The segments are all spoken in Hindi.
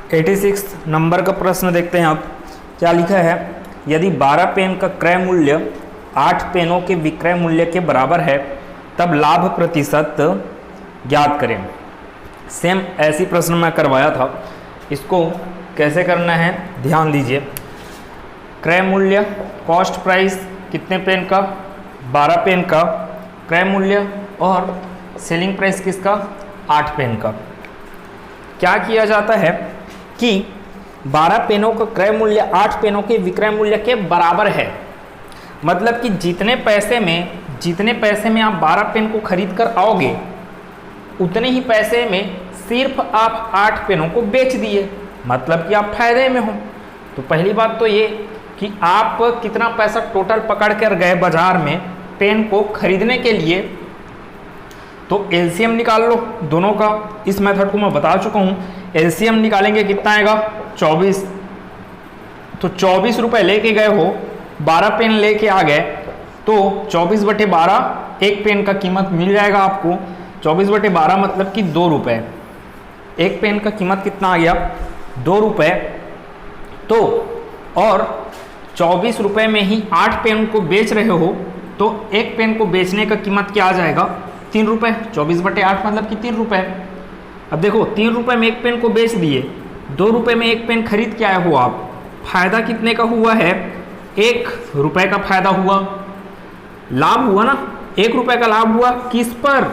86 नंबर का प्रश्न देखते हैं आप। क्या लिखा है, यदि 12 पेन का क्रय मूल्य 8 पेनों के विक्रय मूल्य के बराबर है तब लाभ प्रतिशत ज्ञात करें। सेम ऐसी प्रश्न मैं करवाया था, इसको कैसे करना है ध्यान दीजिए। क्रय मूल्य कॉस्ट प्राइस कितने पेन का, 12 पेन का, क्रय मूल्य और सेलिंग प्राइस किसका, 8 पेन का। क्या किया जाता है कि 12 पेनों का क्रय मूल्य 8 पेनों के विक्रय मूल्य के बराबर है, मतलब कि जितने पैसे में आप 12 पेन को खरीद कर आओगे उतने ही पैसे में सिर्फ आप 8 पेनों को बेच दिए, मतलब कि आप फायदे में हो। तो पहली बात तो ये कि आप कितना पैसा टोटल पकड़ कर गए बाजार में पेन को खरीदने के लिए, तो एलसीएम निकाल लो दोनों का। इस मेथड को मैं बता चुका हूँ। एलसीएम निकालेंगे कितना आएगा, 24। तो 24 रुपये लेके गए हो, 12 पेन लेके आ गए, तो 24/12 एक पेन का कीमत मिल जाएगा आपको। 24/12 मतलब कि 2 रुपये। एक पेन का कीमत कितना आ गया, 2 रुपये। तो और 24 रुपये में ही 8 पेन को बेच रहे हो, तो एक पेन को बेचने का कीमत क्या आ जाएगा, 3 रुपये। 24/8 मतलब कि 3 रुपये। अब देखो 3 रुपये में एक पेन को बेच दिए, 2 रुपये में एक पेन खरीद के आए हो आप, फायदा कितने का हुआ है, 1 रुपये का फायदा हुआ, लाभ हुआ ना, 1 रुपये का लाभ हुआ। किस पर,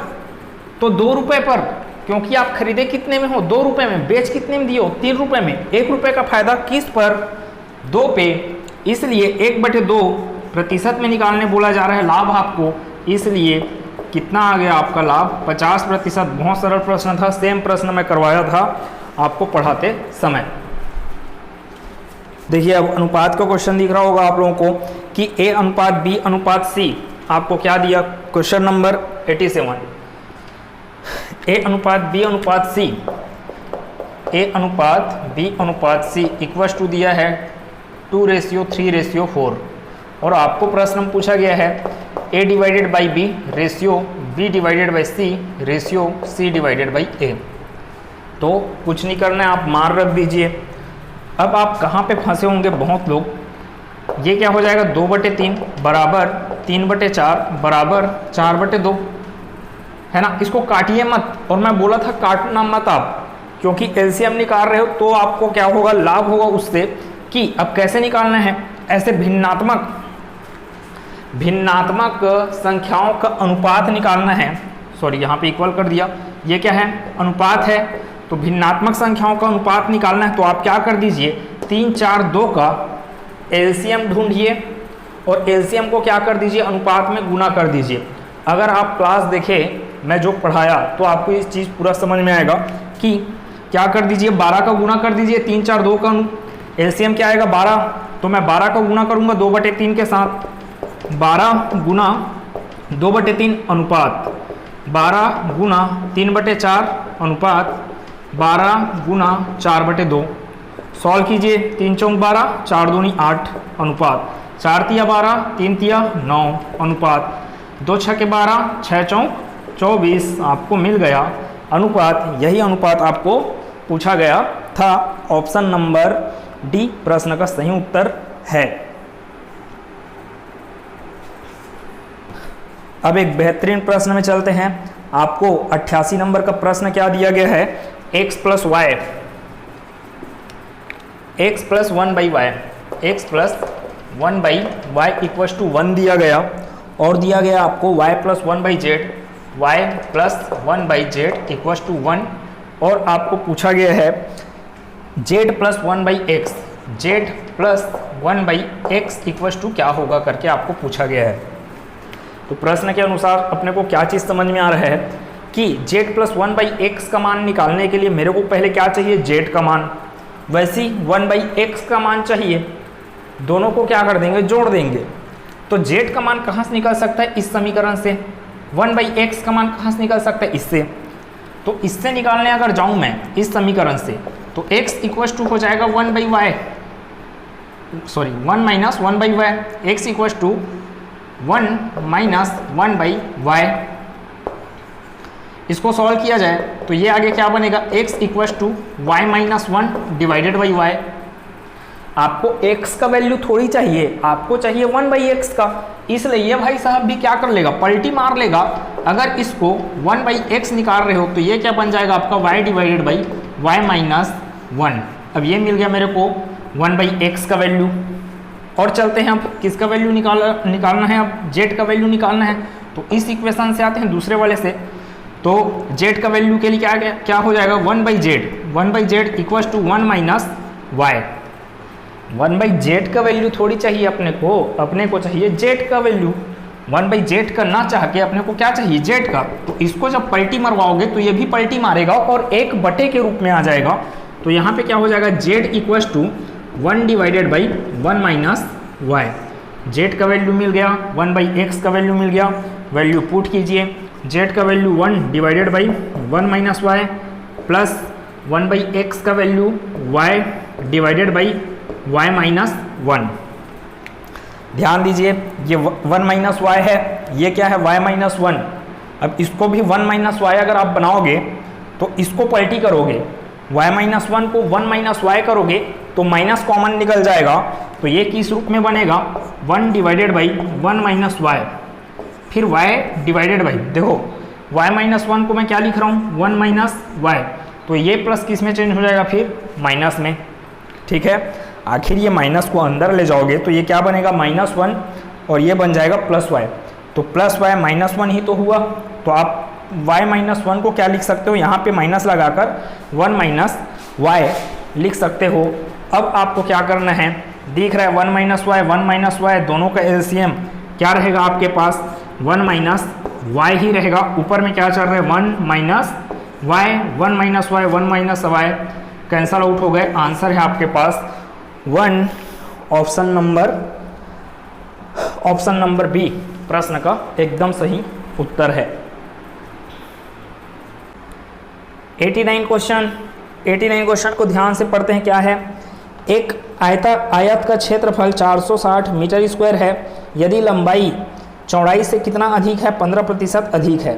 तो 2 रुपये पर, क्योंकि आप खरीदे कितने में हो, 2 रुपये में, बेच कितने में दिए हो, 3 रुपये में। 1 रुपये का फायदा किस पर, 2 पे, इसलिए 1/2 प्रतिशत में निकालने बोला जा रहा है लाभ आपको। इसलिए कितना आ गया आपका लाभ, 50%। बहुत सरल प्रश्न था, सेम प्रश्न मैं करवाया था आपको पढ़ाते समय। देखिए अब अनुपात का क्वेश्चन दिख रहा होगा आप लोगों को कि A अनुपात B अनुपात C आपको क्या दिया, क्वेश्चन नंबर 87। A अनुपात B अनुपात C, A अनुपात B अनुपात C इक्वस टू दिया है 2:3:4। और आपको प्रश्न पूछा गया है A/B ratio B/C ratio C/A। तो कुछ नहीं करना है, आप मार रख दीजिए। अब आप कहाँ पे फंसे होंगे बहुत लोग, ये क्या हो जाएगा, 2/3 बराबर 3/4 बराबर 4/2, है ना। इसको काटिए मत, और मैं बोला था काटना मत आप, क्योंकि एलसीएम निकाल रहे हो तो आपको क्या होगा, लाभ होगा उससे। कि अब कैसे निकालना है, ऐसे भिन्नात्मक संख्याओं का अनुपात निकालना है। सॉरी, यहाँ पे इक्वल कर दिया, ये क्या है, अनुपात है। तो भिन्नात्मक संख्याओं का अनुपात निकालना है, तो आप क्या कर दीजिए, 3, 4, 2 का एलसीएम ढूंढिए और एलसीएम को क्या कर दीजिए, अनुपात में गुना कर दीजिए। अगर आप क्लास देखें मैं जो पढ़ाया तो आपको इस चीज़ पूरा समझ में आएगा कि क्या कर दीजिए, 12 का गुना कर दीजिए 3, 4, 2 का एलसीएम क्या आएगा, 12। तो मैं 12 का गुना करूँगा 2/3 के साथ, 12 गुना 2/3 अनुपात 12 गुना 3/4 अनुपात 12 गुना 4/2। सॉल्व कीजिए, 3 चौक 12, 4 दूनी 8 अनुपात 4 तिया 12, 3 तिया 9 अनुपात 2 छके 12, 6 चौक 24 आपको मिल गया अनुपात। यही अनुपात आपको पूछा गया था। ऑप्शन नंबर डी प्रश्न का सही उत्तर है। अब एक बेहतरीन प्रश्न में चलते हैं। आपको 88 नंबर का प्रश्न क्या दिया गया है, x + y, x + 1/y, x + 1/y equals to 1 दिया गया, और दिया गया आपको y + 1/z, y + 1/z equals to 1, और आपको पूछा गया है z + 1/x, z + 1/x equals to क्या होगा करके आपको पूछा गया है। तो प्रश्न के अनुसार अपने को क्या चीज़ समझ में आ रहा है कि z + 1/x का मान निकालने के लिए मेरे को पहले क्या चाहिए, z का मान, वैसे ही 1/x का मान चाहिए। दोनों को क्या कर देंगे, जोड़ देंगे। तो z का मान कहाँ से निकल सकता है, इस समीकरण से। 1/x का मान कहाँ से निकल सकता है, इससे। तो इससे निकालने अगर जाऊँ मैं इस समीकरण से, तो x इक्वस टू हो जाएगा 1/y, sorry 1 - 1/y, x equals to 1 - 1/y। इसको सॉल्व किया जाए तो ये आगे क्या बनेगा, x equals to Y minus 1 divided by Y. आपको x का वैल्यू थोड़ी चाहिए, आपको चाहिए 1/x का, इसलिए ये भाई साहब भी क्या कर लेगा, पलटी मार लेगा। अगर इसको 1/x निकाल रहे हो तो ये क्या बन जाएगा आपका y divided by Y minus 1। अब ये मिल गया मेरे को 1/x का वैल्यू। और चलते हैं, अब किसका वैल्यू निकालना है, अब z का वैल्यू निकालना है। तो इस इक्वेशन से आते हैं दूसरे वाले से, तो z का वैल्यू के लिए क्या हो जाएगा, 1/z equals to 1 minus Y. 1/z का वैल्यू थोड़ी चाहिए अपने को चाहिए z का वैल्यू। 1/z का ना चाह के अपने को क्या चाहिए, z का। तो इसको जब पलटी मरवाओगे तो ये भी पलटी मारेगा और 1/, के रूप में आ जाएगा। तो यहाँ पे क्या हो जाएगा, z equals to 1 divided by 1 minus Y. z का वैल्यू मिल गया, 1/x का वैल्यू मिल गया, वैल्यू पुट कीजिए। z का value 1 divided by 1 minus Y plus 1/x का value y divided by y minus 1। ध्यान दीजिए, ये 1 माइनस वाई है, ये क्या है, y माइनस 1। अब इसको भी 1 माइनस वाई अगर आप बनाओगे तो इसको पलटी करोगे, y माइनस 1 को 1 माइनस वाई करोगे तो माइनस कॉमन निकल जाएगा। तो ये किस रूप में बनेगा, 1 डिवाइडेड बाई 1 माइनस वाई, फिर y डिवाइडेड बाई, देखो y माइनस 1 को मैं क्या लिख रहा हूँ, 1 माइनस वाई। तो ये प्लस किस में चेंज हो जाएगा, फिर माइनस में। ठीक है, आखिर ये माइनस को अंदर ले जाओगे तो ये क्या बनेगा, -1 और ये बन जाएगा +y। तो +y -1 ही तो हुआ। तो आप y माइनस 1 को क्या लिख सकते हो, यहाँ पे माइनस लगाकर 1 माइनस वाई लिख सकते हो। अब आपको क्या करना है, दिख रहा है 1 माइनस वाई दोनों का एलसीएम क्या रहेगा आपके पास, 1 माइनस वाई ही रहेगा। ऊपर में क्या चल रहा है, 1 minus Y, 1 minus Y, 1 minus Y cancel out हो गए। आंसर है आपके पास 1, ऑप्शन नंबर बी प्रश्न का एकदम सही उत्तर है। 89 क्वेश्चन को ध्यान से पढ़ते हैं। क्या है, एक आयत का क्षेत्रफल 460 मीटर स्क्वायर है, यदि लंबाई चौड़ाई से कितना अधिक है, 15% अधिक है,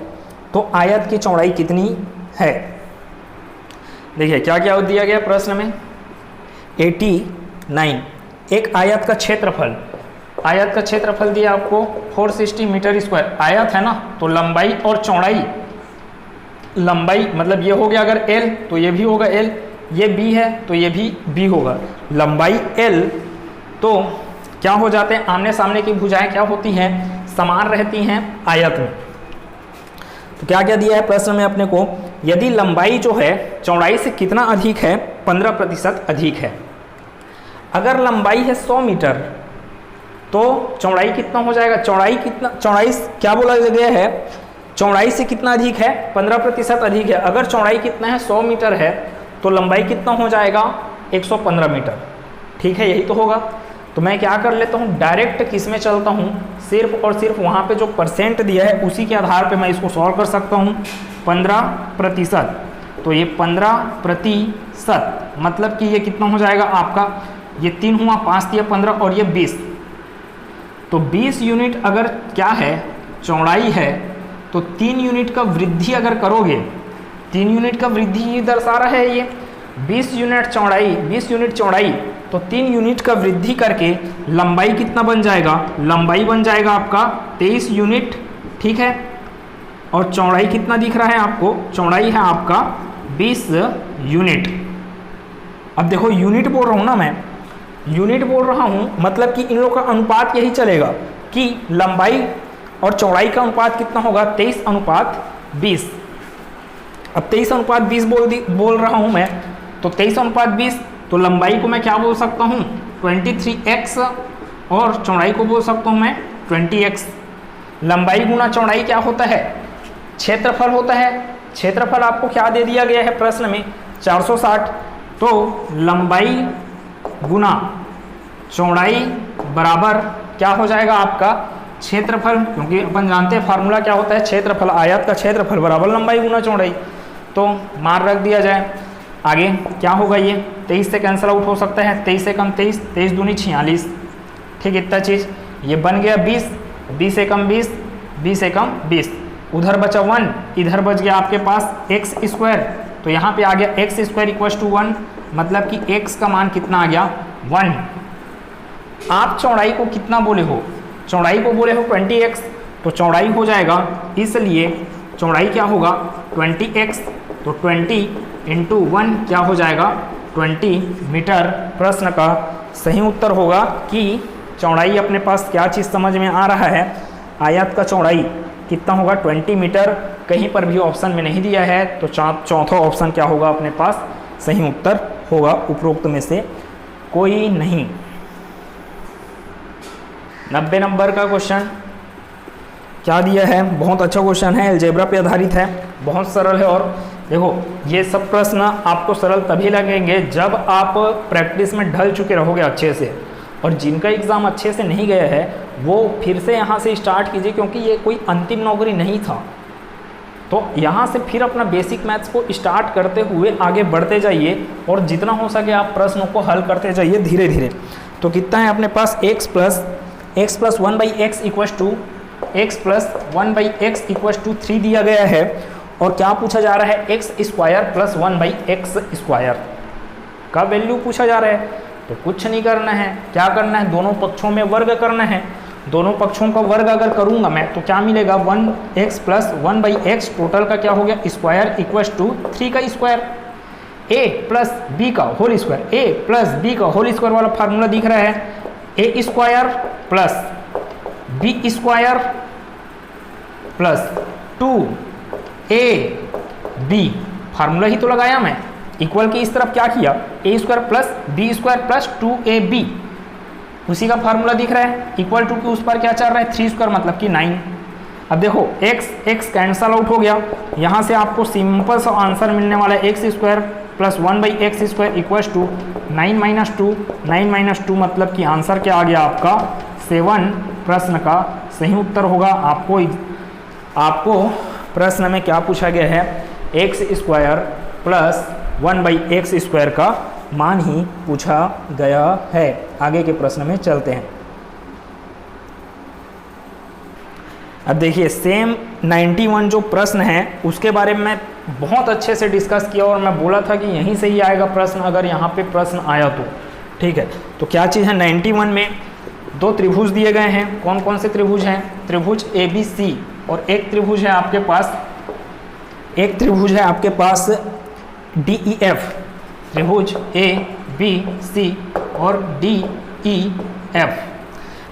तो आयत की चौड़ाई कितनी है। देखिए क्या क्या दिया गया प्रश्न में, 89 एक आयत का क्षेत्रफल दिया आपको 460 मीटर स्क्वायर। आयत है ना, तो लंबाई और चौड़ाई, लंबाई मतलब ये हो गया अगर L तो ये भी होगा L, ये B है तो ये भी B होगा। लंबाई L तो क्या हो जाते हैं, आमने सामने की भुजाएं क्या होती हैं, समान रहती हैं आयत में। तो क्या क्या दिया है प्रश्न में अपने को, यदि लंबाई जो है चौड़ाई से कितना अधिक है, 15% अधिक है। अगर लंबाई है 100 मीटर तो चौड़ाई कितना हो जाएगा, चौड़ाई क्या बोला गया है, चौड़ाई से कितना अधिक है, 15% अधिक है। अगर चौड़ाई कितना है, 100 मीटर है, तो लंबाई कितना हो जाएगा, 115 मीटर। ठीक है, यही तो होगा। तो मैं क्या कर लेता हूँ, डायरेक्ट किस में चलता हूँ, सिर्फ और सिर्फ वहाँ पे जो परसेंट दिया है उसी के आधार पे मैं इसको सॉल्व कर सकता हूँ। 15%, तो ये 15% मतलब कि ये कितना हो जाएगा आपका, ये 3 हुआ, 5 दिया 15 और ये 20। तो 20 यूनिट अगर क्या है, चौड़ाई है, तो 3 यूनिट का वृद्धि अगर करोगे, 3 यूनिट का वृद्धि ही दर्शा रहा है ये। 20 यूनिट चौड़ाई, तो 3 यूनिट का वृद्धि करके लंबाई कितना बन जाएगा, लंबाई बन जाएगा आपका 23 यूनिट। ठीक है, और चौड़ाई कितना दिख रहा है आपको, चौड़ाई है आपका 20 यूनिट। अब देखो यूनिट बोल रहा हूँ ना मैं, यूनिट बोल रहा हूँ मतलब कि इन लोगों का अनुपात यही चलेगा कि लंबाई और चौड़ाई का अनुपात कितना होगा, 23:20। अब 23:20 बोल रहा हूँ मैं, तो 23:20, तो लंबाई को मैं क्या बोल सकता हूँ, 23x, और चौड़ाई को बोल सकता हूँ मैं 20x। लंबाई गुना चौड़ाई क्या होता है, क्षेत्रफल होता है। क्षेत्रफल आपको क्या दे दिया गया है प्रश्न में, 460। तो लंबाई गुना चौड़ाई बराबर क्या हो जाएगा आपका क्षेत्रफल, क्योंकि अपन जानते हैं फार्मूला क्या होता है, क्षेत्रफल, आयत का क्षेत्रफल बराबर लंबाई गुना चौड़ाई। तो मान रख दिया जाए, आगे क्या होगा, ये 23 से कैंसिल आउट हो सकता है, 23 से कम 23, 23 दूनी 46। ठीक, इतना चीज़ ये बन गया 20, 20 से कम 20, 20 से कम 20, उधर बचा 1, इधर बच गया आपके पास एक्स स्क्वायर, तो यहाँ पे आ गया एक्स स्क्वायर इक्वल टू 1, मतलब कि एक्स का मान कितना आ गया 1। आप चौड़ाई को कितना बोले हो, चौड़ाई को बोले हो 20x, तो चौड़ाई हो जाएगा, इसलिए चौड़ाई क्या होगा 20x, तो 20 इंटू 1 क्या हो जाएगा 20 मीटर। प्रश्न का सही उत्तर होगा कि चौड़ाई अपने पास क्या चीज़ समझ में आ रहा है, आयत का चौड़ाई कितना होगा 20 मीटर। कहीं पर भी ऑप्शन में नहीं दिया है, तो चौथा ऑप्शन क्या होगा अपने पास सही उत्तर होगा, उपरोक्त में से कोई नहीं। 90 नंबर का क्वेश्चन क्या दिया है, बहुत अच्छा क्वेश्चन है, अलजेब्रा पे आधारित है, बहुत सरल है। और देखो ये सब प्रश्न आपको सरल तभी लगेंगे जब आप प्रैक्टिस में ढल चुके रहोगे अच्छे से, और जिनका एग्ज़ाम अच्छे से नहीं गया है वो फिर से यहाँ से स्टार्ट कीजिए, क्योंकि ये कोई अंतिम नौकरी नहीं था। तो यहाँ से फिर अपना बेसिक मैथ्स को स्टार्ट करते हुए आगे बढ़ते जाइए, और जितना हो सके आप प्रश्नों को हल करते जाइए धीरे धीरे। तो कितना है अपने पास x plus 1/x equal to x plus 1/x equal to 3 दिया गया है, और क्या पूछा जा रहा है x square plus 1/x square का वैल्यू पूछा जा रहा है। तो कुछ नहीं करना है, क्या करना है, दोनों पक्षों में वर्ग करना है। दोनों पक्षों का वर्ग अगर करूंगा मैं तो क्या मिलेगा 1x प्लस 1/x, टोटल का क्या हो गया स्क्वायर इक्वल टू 3 का स्क्वायर, a प्लस बी का whole square, a plus B का होल स्क्वायर वाला फार्मूला दिख रहा है, a square plus B square plus 2ab, formula ही तो लगाया मैं, इक्वल की इस तरफ क्या किया a square plus B square plus 2ab, उसी का फार्मूला दिख रहा है, इक्वल टू की उस पर क्या चल रहा है 3 स्क्वायर मतलब कि 9। अब देखो x कैंसल आउट हो गया, यहाँ से आपको सिंपल सा आंसर मिलने वाला है x square plus 1/x square equal to 9 minus 2 मतलब कि आंसर क्या आ गया आपका 7। प्रश्न का सही उत्तर होगा, आपको प्रश्न में क्या पूछा गया है x square plus 1/x square का मान ही पूछा गया है। आगे के प्रश्न में चलते हैं। अब देखिए सेम 91 जो प्रश्न है उसके बारे में मैं बहुत अच्छे से डिस्कस किया, और मैं बोला था कि यहीं से ही आएगा प्रश्न अगर यहाँ पे प्रश्न आया तो, ठीक है। तो क्या चीज़ है 91 में दो त्रिभुज दिए गए हैं, कौन कौन से त्रिभुज हैं, त्रिभुज ABC, और एक त्रिभुज है आपके पास DEF, त्रिभुज ABC और DEF।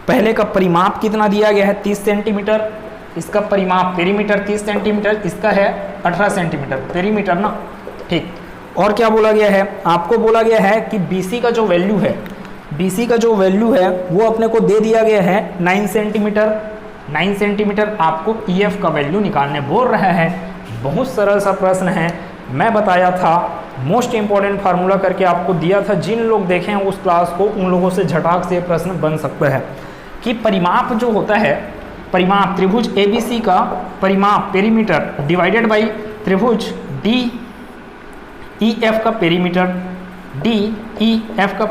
पहले का परिमाप कितना दिया गया है 30 सेंटीमीटर, इसका परिमाप पेरीमीटर 30 सेंटीमीटर, इसका है 18 सेंटीमीटर पेरीमीटर ना, ठीक। और क्या बोला गया है, आपको बोला गया है कि BC का जो वैल्यू है वो अपने को दे दिया गया है 9 सेंटीमीटर, आपको EF का वैल्यू निकालने बोल रहा है। बहुत सरल सा प्रश्न है, मैं बताया था मोस्ट इंपॉर्टेंट फार्मूला करके आपको दिया था, जिन लोग देखे हैं उस क्लास को उन लोगों से झटाक से प्रश्न बन सकता है कि परिमाप जो होता है, परिमाप त्रिभुज ABC का परिमाप पेरीमीटर डिवाइडेड बाई त्रिभुज DEF का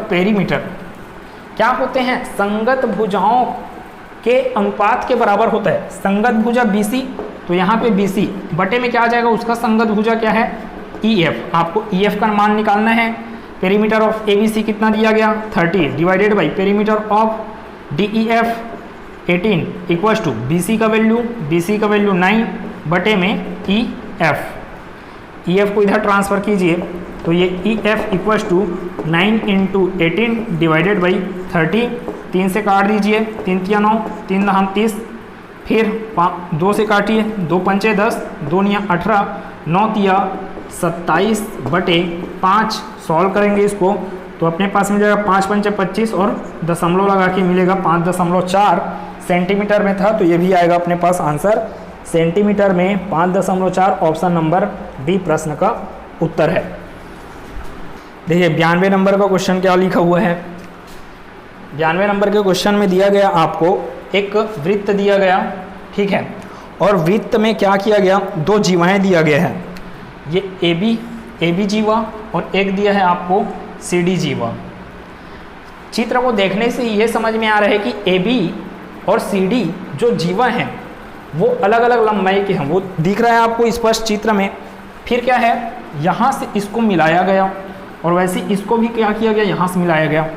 पेरीमीटर क्या होते हैं, संगत भुजाओं के अनुपात के बराबर होता है। संगत भुजा BC, तो यहाँ पे BC बटे में क्या आ जाएगा, उसका संगत भुजा क्या है EF, आपको EF का मान निकालना है। पेरीमीटर ऑफ ABC कितना दिया गया 30 divided by perimeter of DEF 18 equals to BC का वैल्यू 9 बटे में EF को इधर ट्रांसफ़र कीजिए, तो ये EF equals to 9 into 18 divided by 30, 3 से काट दीजिए, 3 तिया 9, 3 दहाम 30, फिर 2 से काटिए, 2 पंचे 10, 2 निया 18, 9 तिया 27 बटे 5, सॉल्व करेंगे इसको तो अपने पास मिल जाएगा 5 पंचे 25 और दशमलव लगा के मिलेगा 5.4 सेंटीमीटर में था, तो ये भी आएगा अपने पास आंसर सेंटीमीटर में 5.4। ऑप्शन नंबर बी प्रश्न का उत्तर है। देखिए 92 नंबर का क्वेश्चन क्या लिखा हुआ है। 92 नंबर के क्वेश्चन में दिया गया आपको एक वृत्त दिया गया, ठीक है, और वृत्त में क्या किया गया, 2 जीवाएं दिया गया है, ये AB जीवा और एक दिया है आपको CD जीवा। चित्र को देखने से ये समझ में आ रहा है कि AB और CD जो जीवा हैं वो अलग अलग लंबाई के हैं, वो दिख रहा है आपको स्पष्ट चित्र में। फिर क्या है, यहाँ से इसको मिलाया गया और वैसे इसको भी क्या किया गया, यहाँ से मिलाया गया।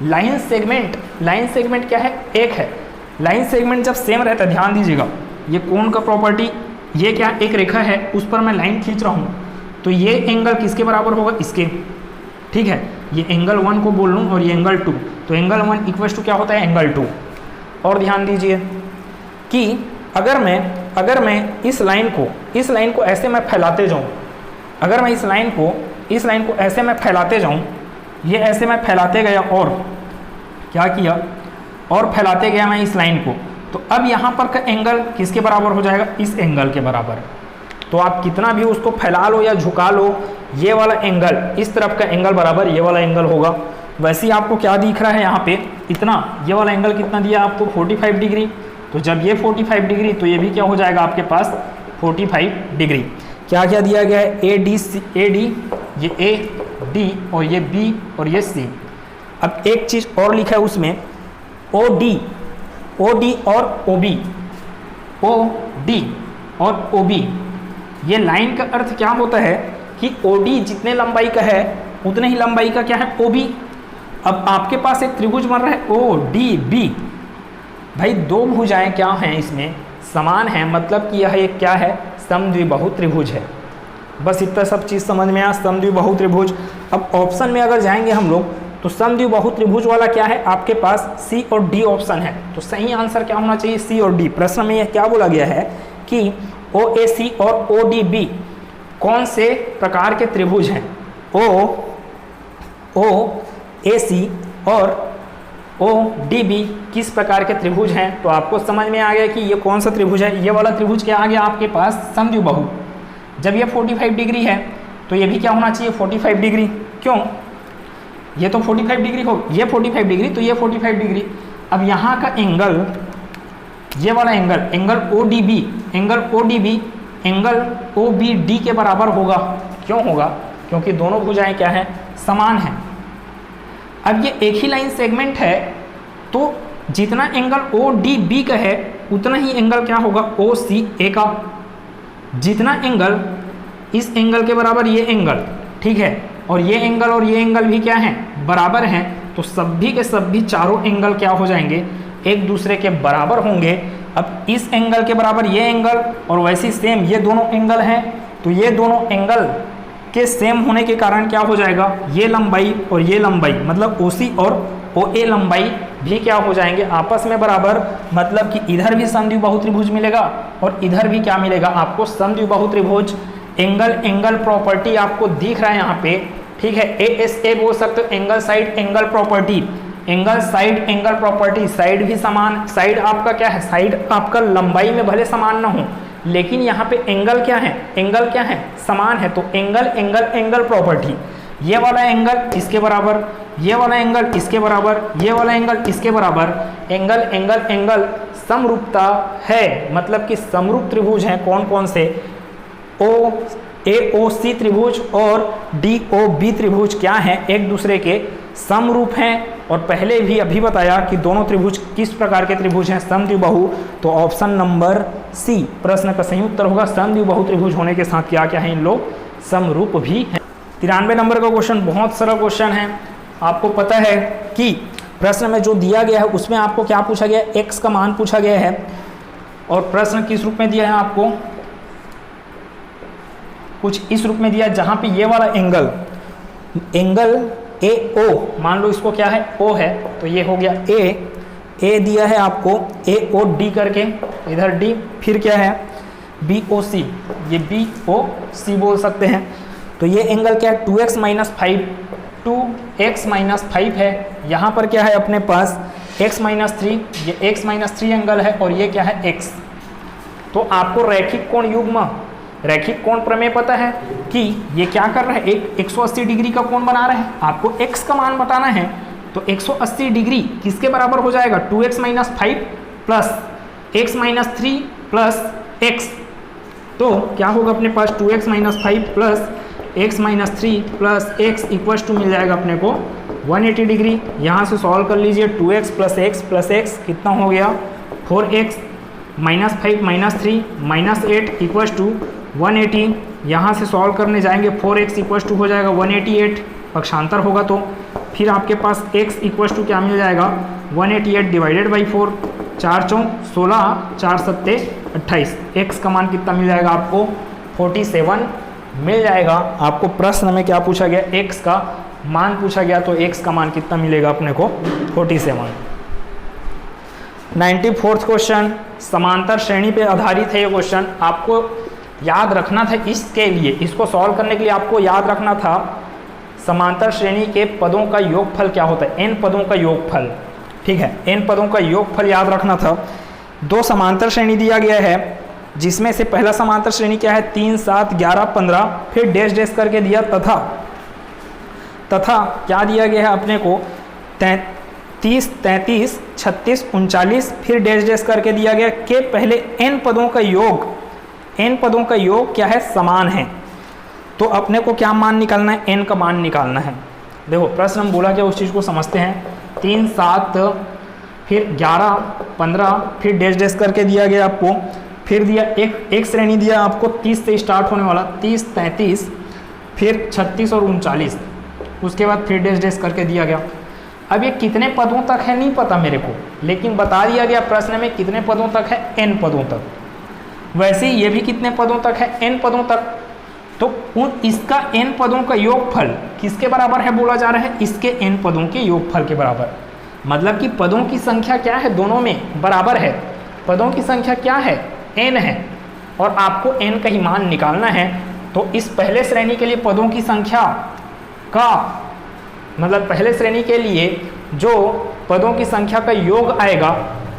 लाइन सेगमेंट क्या है, एक है। लाइन सेगमेंट जब सेम रहता है, ध्यान दीजिएगा, ये कोण का प्रॉपर्टी, ये क्या एक रेखा है, उस पर मैं लाइन खींच रहा हूँ, तो ये एंगल किसके बराबर होगा, इसके, ठीक है। ये एंगल 1 को बोल लूँ और ये एंगल 2, तो एंगल 1 इक्वल्स टू क्या होता है, एंगल 2। और ध्यान दीजिए कि अगर मैं इस लाइन को ऐसे मैं फैलाते जाऊँ, अगर मैं इस लाइन को ऐसे मैं फैलाते जाऊँ, ये ऐसे मैं फैलाते गया और क्या किया, और फैलाते गया मैं इस लाइन को, तो अब यहाँ पर का एंगल किसके बराबर हो जाएगा, इस एंगल के बराबर। तो आप कितना भी उसको फैला लो या झुका लो, ये वाला एंगल, इस तरफ का एंगल बराबर ये वाला एंगल होगा। वैसे ही आपको क्या दिख रहा है यहाँ पे, इतना, ये वाला एंगल कितना दिया आपको, 45 डिग्री। तो जब ये 45 डिग्री, तो ये भी क्या हो जाएगा आपके पास 45 डिग्री। क्या क्या दिया गया है, ए डी, ये ए डी और ये बी और ये सी। अब एक चीज़ और लिखा है उसमें, ओ डी और ओ बी, ओ डी और ओ बी। ये लाइन का अर्थ क्या होता है कि OD जितने लंबाई का है उतने ही लंबाई का क्या है, OB। अब आपके पास एक त्रिभुज बन रहा है ODB, भाई दो भुजाएं क्या हैं इसमें, समान है, मतलब कि यह एक क्या है, समद्विबाहु त्रिभुज है। बस इतना सब चीज़ समझ में आया, समद्विबाहु त्रिभुज। अब ऑप्शन में अगर जाएंगे हम लोग, तो समद्विबाहु त्रिभुज वाला क्या है, आपके पास C और D ऑप्शन है। तो सही आंसर क्या होना चाहिए, C और D। प्रश्न में यह क्या बोला गया है कि OAC और ODB कौन से प्रकार के त्रिभुज हैं, OAC और ODB किस प्रकार के त्रिभुज हैं। तो आपको समझ में आ गया कि ये कौन सा त्रिभुज है, ये वाला त्रिभुज क्या आ गया आपके पास, समद्विबाहु। जब ये 45 डिग्री है तो ये भी क्या होना चाहिए, 45 डिग्री। क्यों, ये तो 45 डिग्री हो, ये 45 डिग्री, तो ये 45 डिग्री। अब यहाँ का एंगल, ये वाला एंगल ODB एंगल OBD के बराबर होगा। क्यों होगा, क्योंकि दोनों भुजाएं क्या हैं, समान हैं। अब ये एक ही लाइन सेगमेंट है, तो जितना एंगल ODB का है उतना ही एंगल क्या होगा, OCA का। जितना एंगल इस एंगल के बराबर ये एंगल, ठीक है, और ये एंगल भी क्या है, बराबर हैं, तो सभी के सभी चारों एंगल क्या हो जाएंगे, एक दूसरे के बराबर होंगे। अब इस एंगल के बराबर ये एंगल और वैसे सेम ये दोनों एंगल हैं, तो ये दोनों एंगल के सेम होने के कारण क्या हो जाएगा, ये लंबाई और ये लंबाई, मतलब OC और OA लंबाई भी क्या हो जाएंगे, आपस में बराबर। मतलब कि इधर भी समद्विबाहु त्रिभुज मिलेगा और इधर भी क्या मिलेगा आपको, समद्विबाहु त्रिभुज। एंगल प्रॉपर्टी आपको दिख रहा है यहाँ पे, ठीक है। ASA बोल सकते हो, angle side angle property. Angle side angle property, side भी समान, साइड आपका क्या है, साइड आपका लंबाई में भले समान ना हो, लेकिन यहाँ पे एंगल क्या है, समान है। तो एंगल प्रॉपर्टी, ये वाला एंगल इसके बराबर, ये वाला एंगल इसके बराबर, ये वाला एंगल इसके बराबर। एंगल समरूपता है, मतलब कि समरूप त्रिभुज हैं। कौन कौन से, AOC त्रिभुज और DOB त्रिभुज क्या हैं, एक दूसरे के समरूप हैं। और पहले भी अभी बताया कि दोनों त्रिभुज किस प्रकार के त्रिभुज हैं, समद्विबाहु। तो ऑप्शन नंबर C प्रश्न का सही उत्तर होगा। समद्विबाहु त्रिभुज होने के साथ क्या क्या है, इन लोग समरूप भी हैं। 93 नंबर का क्वेश्चन बहुत सरल क्वेश्चन है। आपको पता है कि प्रश्न में जो दिया गया है उसमें आपको क्या पूछा गया है, x का मान पूछा गया है। और प्रश्न किस रूप में दिया है आपको, कुछ इस रूप में दिया है, जहाँ पे ये वाला एंगल AO, मान लो इसको क्या है, O है, तो ये हो गया A दिया है आपको AOD करके, इधर D, फिर क्या है BOC, ये BOC बोल सकते हैं। तो ये एंगल क्या है, 2x माइनस 5 है। यहाँ पर क्या है अपने पास x माइनस 3, ये x माइनस 3 एंगल है और ये क्या है x। तो आपको रैखिक कोण युग्म, रैखिक कोण प्रमेय पता है कि ये क्या कर रहा है, एक 180 डिग्री का कोण बना रहा है। आपको x का मान बताना है, तो 180 डिग्री किसके बराबर हो जाएगा, 2x minus 5 plus x minus 3 plus x। तो क्या होगा अपने पास, 2x minus 5 plus x minus 3 plus x equals to मिल जाएगा अपने को 180 डिग्री। यहाँ से सॉल्व कर लीजिए, 2x प्लस x कितना हो गया, 4x -5 -3 -8 इक्वल्स टू 180। यहाँ से सॉल्व करने जाएंगे 4x इक्वल्स टू हो जाएगा 188, पक्षांतर होगा तो फिर आपके पास x इक्वल्स टू क्या मिल जाएगा 188 डिवाइडेड बाई 4, 4 चौक 16, 4 सत्ते 28। x का मान कितना मिल जाएगा आपको 47 मिल जाएगा। आपको प्रश्न में क्या पूछा गया, x का मान पूछा गया, तो x का मान कितना मिलेगा अपने को 47। 94th क्वेश्चन, समांतर श्रेणी पे आधारित है ये क्वेश्चन। आपको याद रखना था इसके लिए, इसको सॉल्व करने के लिए आपको याद रखना था समांतर श्रेणी के पदों का योगफल क्या होता है, n पदों का योगफल। ठीक है, n पदों का योगफल याद रखना था। दो समांतर श्रेणी दिया गया है, जिसमें से पहला समांतर श्रेणी क्या है 3 7 11 15, फिर डैश डैश करके दिया तथा क्या दिया गया है अपने को 30 33 36 39, फिर डैश डैश करके दिया गया कि पहले n पदों का योग क्या है समान है। तो अपने को क्या मान निकालना है, n का मान निकालना है। देखो प्रश्न हम बोला क्या, उस चीज़ को समझते हैं। 3 7 फिर 11 15, फिर डैश डैश करके दिया गया आपको, फिर दिया एक श्रेणी दिया आपको 30 से स्टार्ट होने वाला 30 33, फिर 36 और 39, उसके बाद फिर डैश डैश करके दिया गया। अब ये कितने पदों तक है नहीं पता मेरे को, लेकिन बता दिया गया प्रश्न में कितने पदों तक है, n पदों तक। वैसे ही ये भी कितने पदों तक है, n पदों तक। तो इसका n पदों का योगफल किसके बराबर है बोला जा रहा है, इसके n पदों के योगफल के बराबर। मतलब कि पदों की संख्या क्या है, दोनों में बराबर है। पदों की संख्या क्या है, n है, और आपको n का ही मान निकालना है। तो इस पहले श्रेणी के लिए पदों की संख्या का मतलब पहले श्रेणी के लिए जो पदों की संख्या का योग आएगा,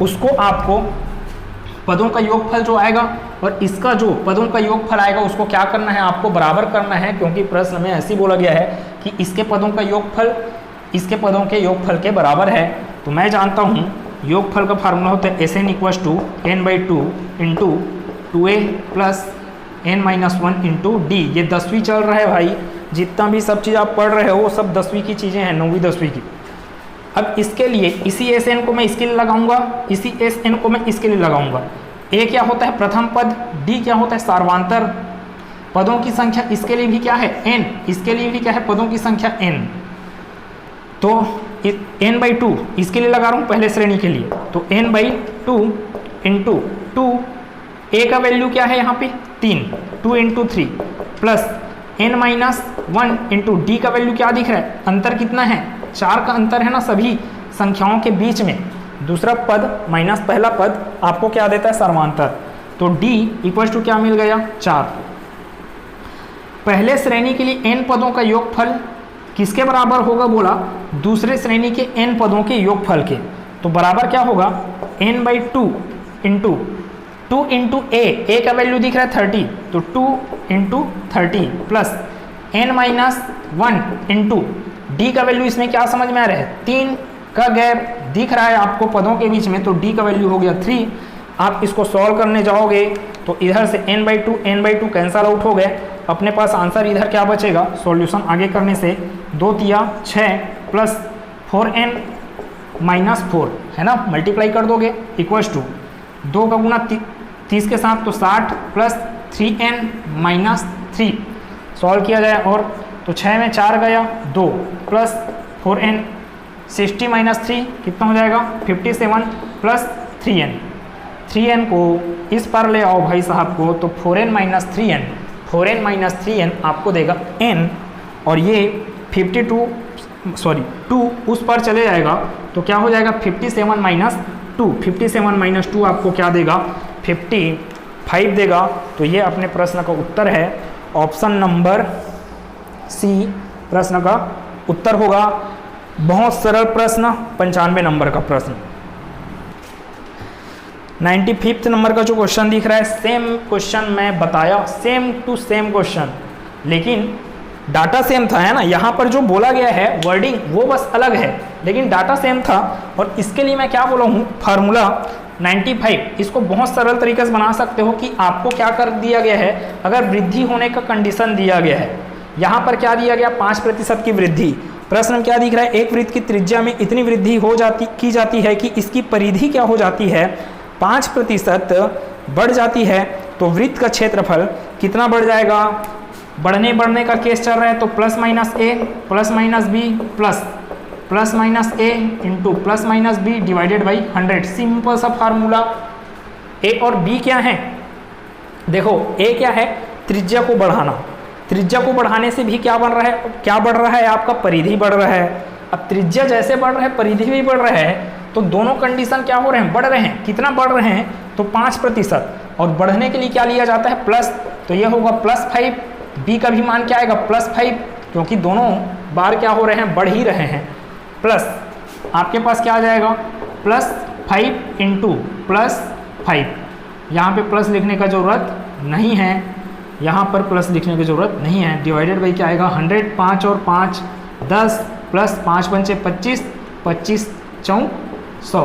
उसको आपको पदों का योगफल जो आएगा और इसका जो पदों का योगफल आएगा उसको क्या करना है, आपको बराबर करना है। क्योंकि प्रश्न में ऐसे बोला गया है कि इसके पदों का योगफल इसके पदों के योगफल के बराबर है। तो मैं जानता हूँ योगफल का फार्मूला होता है Sn equals to n/2 into 2a plus n-1 into D. ये 10वीं चल रहा है भाई, जितना भी सब चीज़ आप पढ़ रहे हो वो सब 10वीं की चीज़ें हैं, 9वीं 10वीं की। अब इसके लिए इसी Sn को मैं इसके लिए लगाऊंगा, इसी Sn को मैं इसके लिए लगाऊंगा। a क्या होता है प्रथम पद, d क्या होता है सार्वांतर। पदों की संख्या इसके लिए भी क्या है n, इसके लिए भी क्या है पदों की संख्या n। तो n/2 इसके लिए लगा रहा हूँ पहले श्रेणी के लिए, तो n/2 इंटू 2, a का वैल्यू क्या है यहाँ पे 3, 2 into 3 plus n-1 into D का वैल्यू क्या दिख रहा है, अंतर कितना है 4 का अंतर है ना सभी संख्याओं के बीच में। दूसरा पद माइनस पहला पद आपको क्या देता है सर्वांतर। तो d इक्वल्स टू क्या मिल गया 4। पहले श्रेणी के लिए n पदों का योगफल किसके बराबर होगा बोला, दूसरे श्रेणी के n पदों के योगफल के। तो बराबर क्या होगा n/2 इंटू 2 इंटू a का वैल्यू दिख रहा है 30, तो 2 into 30 plus n-1 into D का वैल्यू इसमें क्या समझ में आ रहा है 3 का गैप दिख रहा है आपको पदों के बीच में, तो डी का वैल्यू हो गया 3। आप इसको सॉल्व करने जाओगे तो इधर से n/2 कैंसल आउट हो गए, अपने पास आंसर इधर क्या बचेगा, सॉल्यूशन आगे करने से 2 तिया 6 प्लस 4n-4 है ना, मल्टीप्लाई कर दोगे इक्वल्स टू 2 का गुना 30 के साथ तो 60 प्लस 3n-3 सॉल्व किया जाए और तो 6 में 4 गया 2 प्लस 4n 60 - 3 कितना हो जाएगा 57 प्लस 3n को इस पर ले आओ भाई साहब को, तो 4n - 3n आपको देगा n, और ये 2 उस पर चले जाएगा तो क्या हो जाएगा 57 - 2 आपको क्या देगा 55 देगा। तो ये अपने प्रश्न का उत्तर है, ऑप्शन नंबर सी प्रश्न का उत्तर होगा। बहुत सरल प्रश्न, 95 नंबर का प्रश्न। 95th नंबर का जो क्वेश्चन दिख रहा है, सेम क्वेश्चन मैं बताया, सेम टू सेम क्वेश्चन, लेकिन डाटा सेम था है ना। यहाँ पर जो बोला गया है वर्डिंग वो बस अलग है, लेकिन डाटा सेम था। और इसके लिए मैं क्या बोला हूँ, फार्मूला 95, इसको बहुत सरल तरीके से बना सकते हो कि आपको क्या कर दिया गया है, अगर वृद्धि होने का कंडीशन दिया गया है, यहाँ पर क्या दिया गया 5% की वृद्धि। प्रश्न में क्या दिख रहा है, एक वृत्त की त्रिज्या में इतनी वृद्धि की जाती है कि इसकी परिधि क्या हो जाती है 5% बढ़ जाती है तो वृत्त का क्षेत्रफल कितना बढ़ जाएगा? बढ़ने का केस चल रहा है तो plus minus A plus minus B plus minus A into plus minus B divided by 100। Simple सा फार्मूला। ए और बी क्या है? देखो ए क्या है? त्रिज्या को बढ़ाना। त्रिज्या को बढ़ाने से भी क्या बन रहा है? क्या बढ़ रहा है? आपका परिधि बढ़ रहा है। अब त्रिज्या जैसे बढ़ रहा है परिधि भी बढ़ रहा है, तो दोनों कंडीशन क्या हो रहे हैं? बढ़ रहे हैं। कितना बढ़ रहे हैं? तो 5%। और बढ़ने के लिए क्या लिया जाता है? प्लस। तो ये होगा +5। बी का भी मान क्या आएगा? +5, क्योंकि दोनों बार क्या हो रहे हैं? बढ़ ही रहे हैं। प्लस आपके पास क्या आ जाएगा? +5 इंटू +5। यहाँ पे प्लस लिखने का जरूरत नहीं है, यहाँ पर प्लस लिखने की जरूरत नहीं है। डिवाइडेड बाई क्या आएगा? 100। 5 और 5 10 प्लस 5 पंचे 25, 25 चौं 100।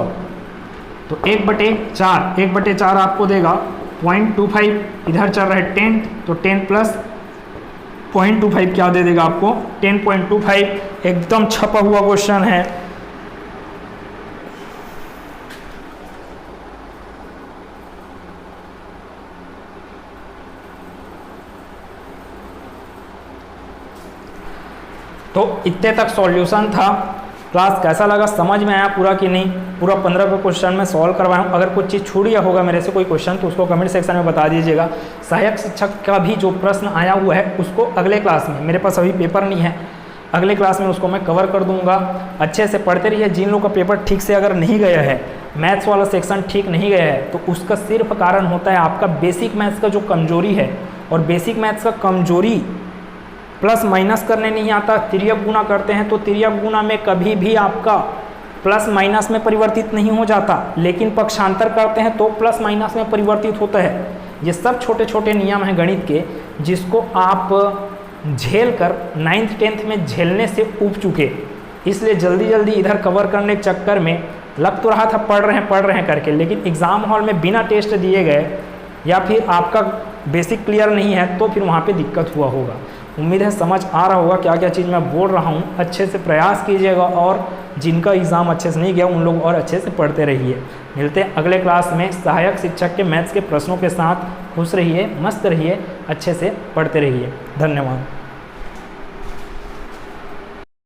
तो 1/4, 1/4 आपको देगा 0.25। इधर चल रहा है 10, तो 10 प्लस 0.25 क्या दे देगा आपको? 10.25। एकदम छपा हुआ क्वेश्चन है। तो इतने तक सॉल्यूशन था। क्लास कैसा लगा? समझ में आया पूरा कि नहीं? पूरा 15 का क्वेश्चन मैं सॉल्व करवाया हूँ। अगर कुछ चीज़ छूट गया होगा मेरे से कोई क्वेश्चन तो उसको कमेंट सेक्शन में बता दीजिएगा। सहायक शिक्षक का भी जो प्रश्न आया हुआ है उसको अगले क्लास में, मेरे पास अभी पेपर नहीं है, अगले क्लास में उसको मैं कवर कर दूंगा। अच्छे से पढ़ते रहिए। जिन लोगों का पेपर ठीक से अगर नहीं गया है, मैथ्स वाला सेक्शन ठीक नहीं गया है, तो उसका सिर्फ कारण होता है आपका बेसिक मैथ्स का जो कमजोरी है। और बेसिक मैथ्स का कमजोरी प्लस माइनस करने नहीं आता। तिर्यक गुना करते हैं तो तिर्यक गुना में कभी भी आपका प्लस माइनस में परिवर्तित नहीं हो जाता, लेकिन पक्षांतर करते हैं तो प्लस माइनस में परिवर्तित होता है। ये सब छोटे छोटे नियम हैं गणित के, जिसको आप झेल कर 9th 10th में झेलने से ऊब चुके। इसलिए जल्दी जल्दी इधर कवर करने के चक्कर में लग तो रहा था पढ़ रहे हैं करके, लेकिन एग्ज़ाम हॉल में बिना टेस्ट दिए गए या फिर आपका बेसिक क्लियर नहीं है तो फिर वहाँ पे दिक्कत हुआ होगा। उम्मीद है समझ आ रहा होगा क्या क्या चीज़ मैं बोल रहा हूँ। अच्छे से प्रयास कीजिएगा और जिनका एग्ज़ाम अच्छे से नहीं गया उन लोग और अच्छे से पढ़ते रहिए। मिलते हैं अगले क्लास में सहायक शिक्षक के मैथ्स के प्रश्नों के साथ। खुश रहिए, मस्त रहिए, अच्छे से पढ़ते रहिए। धन्यवाद।